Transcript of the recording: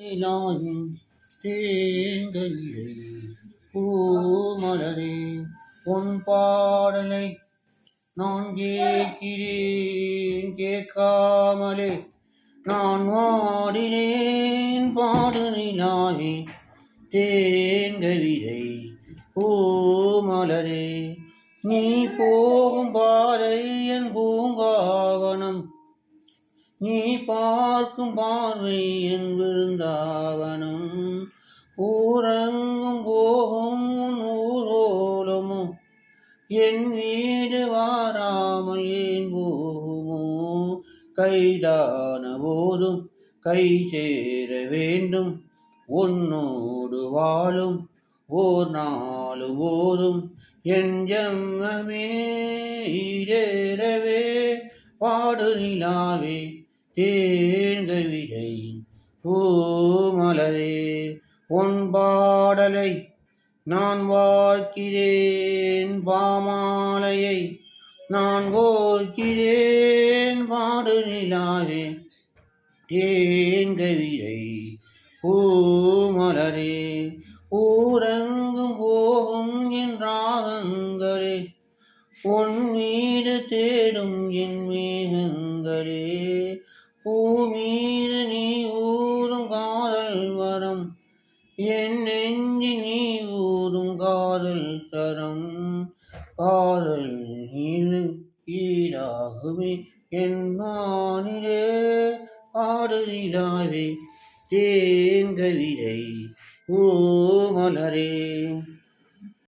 நிலாவின் தேன்களிலே பூமலரே உன் பாடலை நான் கேட்கிறேன் கேட்காமலே நான் வாடினேன் பாடு நிலாவே தேன்களிலே பூமலரே நீ போகும் பாதை என் பூங்காவனம் நீ பார்க்கும் பார்வை என் விருந்தாவனம் ஊரங்கும் போகும் ஊரோலமோ என் வீடு வாராமல் ஏன் போகுமோ கைதான போதும் கை சேர வேண்டும் உன்னோடு வாழும் ஓர் நாலு போதும் என் ஜன்மமே ஈடேறவே பாடு நிலாவே தேன்கவிதை பூமலரே உன் பாடலை நான் வாழ்க்கிறேன் பாமாலையை நான் கோர்க்கிறேன் பாடு நிலாவே தேன்கவிதை பூமலரே ஊரங்கும் போகும் என் ராகங்களே உன் மீது தேடும் என் மேகங்களே பூமீது நீ ஊறும் காதல் வரம் என் நெஞ்சி நீ ஊறும் காதல் சரம் காதல் ஈடாகுமே என் மானிலே பாடு நிலாவே தேன்கவிதை பூமலரே